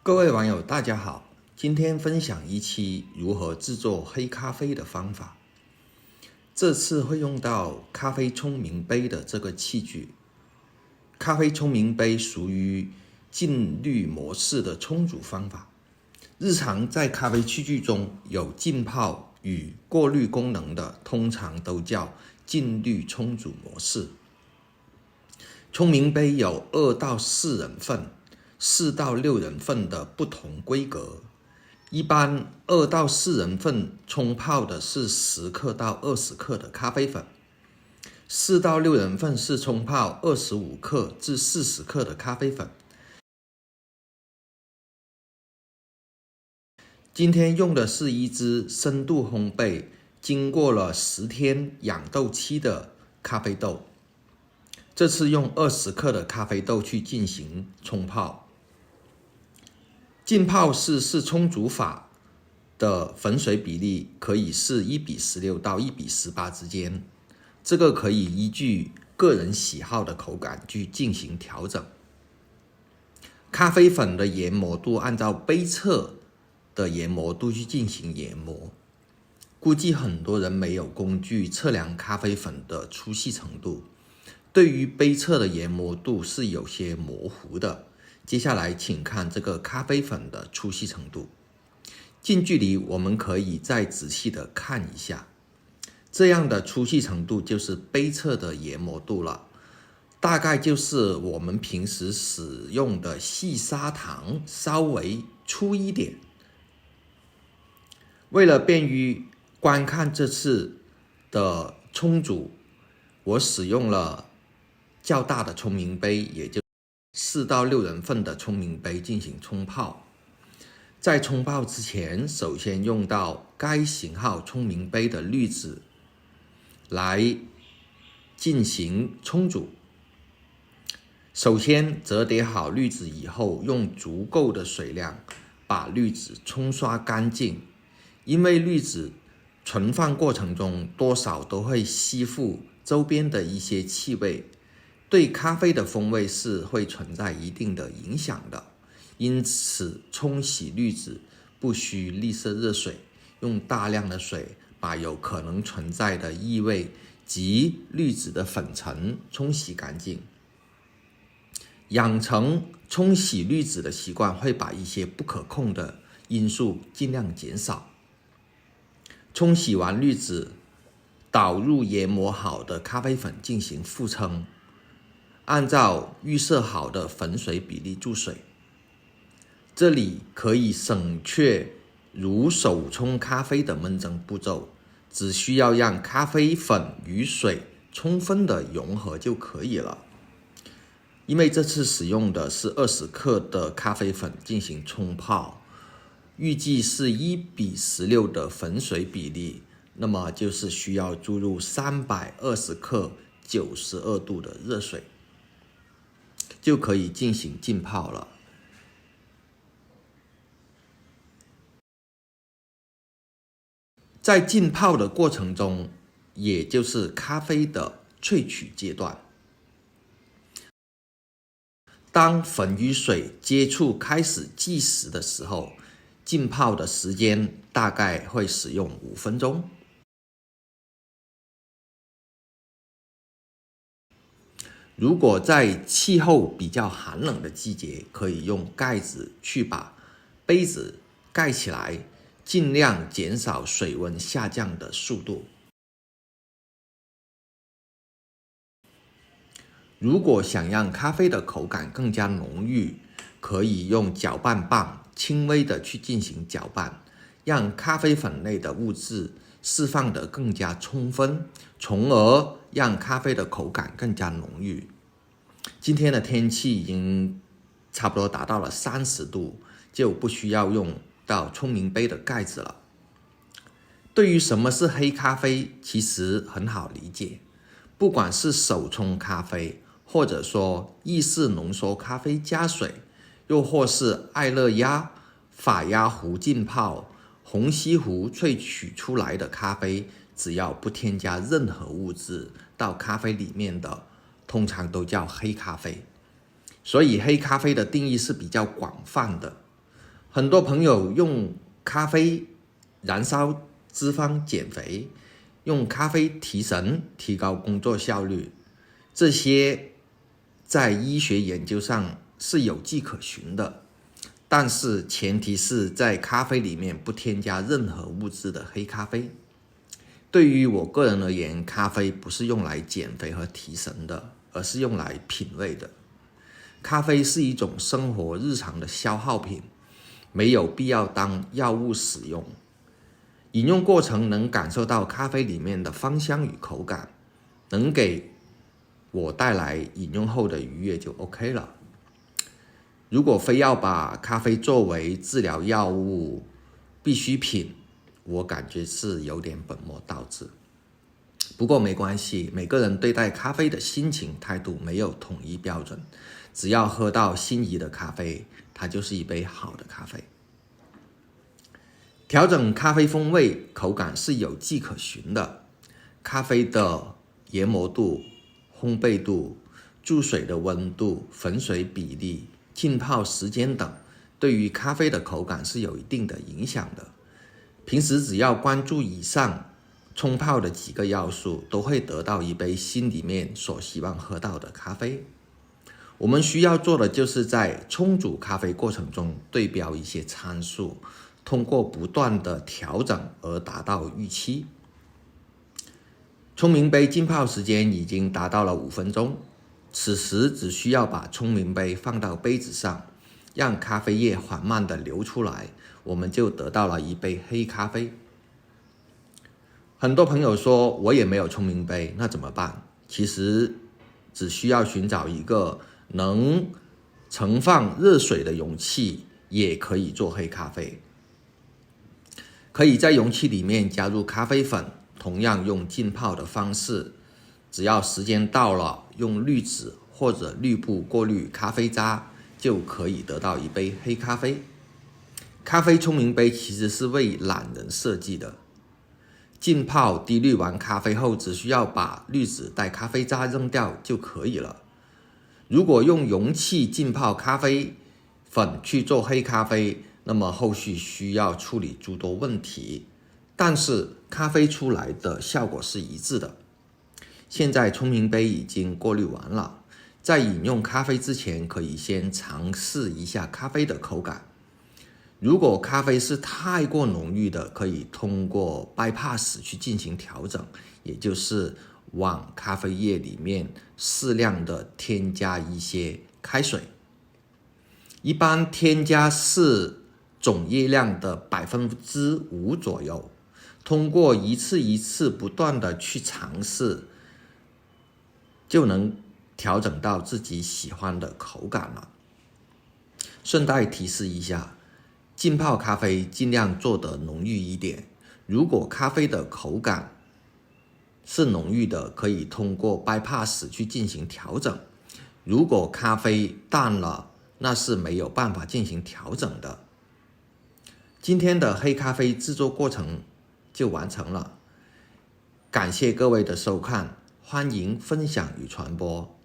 各位网友大家好，今天分享一期如何制作黑咖啡的方法。这次会用到咖啡冲明杯的这个器具。咖啡冲明杯属于浸滤模式的冲煮方法。日常在咖啡器具中有浸泡与过滤功能的，通常都叫浸滤冲煮模式。冲明杯有2到4人份、4到6人份的不同规格。一般2到4人份冲泡的是10克到20克的咖啡粉，4到6人份是冲泡25克至40克的咖啡粉。今天用的是一支深度烘焙、经过了10天养豆期的咖啡豆。这次用20克的咖啡豆去进行冲泡。浸泡式是冲煮法的粉水比例可以是1:16到1:18之间，这个可以依据个人喜好的口感去进行调整。咖啡粉的研磨度按照杯测的研磨度去进行研磨。估计很多人没有工具测量咖啡粉的粗细程度，对于杯测的研磨度是有些模糊的。接下来请看这个咖啡粉的粗细程度。近距离我们可以再仔细的看一下，这样的粗细程度就是杯测的研磨度了，大概就是我们平时使用的细砂糖稍微粗一点。为了便于观看这次的冲煮，我使用了较大的冲明杯，也就4到6人份的冲明杯进行冲泡。在冲泡之前，首先用到该型号冲明杯的滤纸来进行冲煮。首先折叠好滤纸以后，用足够的水量把滤纸冲刷干净。因为滤纸存放过程中多少都会吸附周边的一些气味，对咖啡的风味是会存在一定的影响的。因此冲洗滤纸不需立色热水，用大量的水把有可能存在的异味及滤纸的粉尘冲洗干净。养成冲洗滤纸的习惯，会把一些不可控的因素尽量减少。冲洗完滤纸，倒入研磨好的咖啡粉进行复冲，按照预设好的粉水比例注水。这里可以省却如手冲咖啡的闷蒸步骤，只需要让咖啡粉与水充分的融合就可以了。因为这次使用的是20克的咖啡粉进行冲泡，预计是1:16的粉水比例，那么就是需要注入320克92度的热水，就可以进行浸泡了。在浸泡的过程中，也就是咖啡的萃取阶段，当粉与水接触开始计时的时候，浸泡的时间大概会使用5分钟。如果在气候比较寒冷的季节，可以用盖子去把杯子盖起来，尽量减少水温下降的速度。如果想让咖啡的口感更加浓郁，可以用搅拌棒轻微的去进行搅拌，让咖啡粉内的物质释放得更加充分，从而让咖啡的口感更加浓郁。今天的天气已经差不多达到了30度，就不需要用到冲明杯的盖子了。对于什么是黑咖啡，其实很好理解。不管是手冲咖啡，或者说意式浓缩咖啡加水，又或是爱乐压、法压壶浸泡、虹吸壶萃取出来的咖啡，只要不添加任何物质到咖啡里面的，通常都叫黑咖啡。所以黑咖啡的定义是比较广泛的。很多朋友用咖啡燃烧脂肪减肥，用咖啡提神提高工作效率，这些在医学研究上是有迹可循的，但是前提是在咖啡里面不添加任何物质的黑咖啡。对于我个人而言，咖啡不是用来减肥和提神的，而是用来品味的。咖啡是一种生活日常的消耗品，没有必要当药物使用。饮用过程能感受到咖啡里面的芳香与口感，能给我带来饮用后的愉悦就 OK 了。如果非要把咖啡作为治疗药物必需品，我感觉是有点本末倒置。不过没关系，每个人对待咖啡的心情态度没有统一标准，只要喝到心仪的咖啡，它就是一杯好的咖啡。调整咖啡风味口感是有迹可循的，咖啡的研磨度、烘焙度、注水的温度、粉水比例、浸泡时间等，对于咖啡的口感是有一定的影响的。平时只要关注以上冲泡的几个要素，都会得到一杯心里面所希望喝到的咖啡。我们需要做的就是在冲煮咖啡过程中对标一些参数，通过不断的调整而达到预期。冲明杯浸泡时间已经达到了5分钟，此时只需要把冲明杯放到杯子上，让咖啡液缓慢的流出来，我们就得到了一杯黑咖啡。很多朋友说我也没有冲明杯，那怎么办？其实只需要寻找一个能盛放热水的容器，也可以做黑咖啡。可以在容器里面加入咖啡粉，同样用浸泡的方式，只要时间到了，用滤纸或者滤布过滤咖啡渣，就可以得到一杯黑咖啡。咖啡冲明杯其实是为懒人设计的，浸泡滴滤完咖啡后，只需要把滤纸带咖啡渣扔掉就可以了。如果用容器浸泡咖啡粉去做黑咖啡，那么后续需要处理诸多问题，但是咖啡出来的效果是一致的。现在冲明杯已经过滤完了，在饮用咖啡之前，可以先尝试一下咖啡的口感。如果咖啡是太过浓郁的，可以通过 bypass 去进行调整，也就是往咖啡液里面适量的添加一些开水，一般添加是总液量的5%左右。通过一次一次不断的去尝试，就能调整到自己喜欢的口感了。顺带提示一下，浸泡咖啡尽量做得浓郁一点，如果咖啡的口感是浓郁的，可以通过 bypass 去进行调整。如果咖啡淡了，那是没有办法进行调整的。今天的黑咖啡制作过程就完成了，感谢各位的收看，欢迎分享与传播。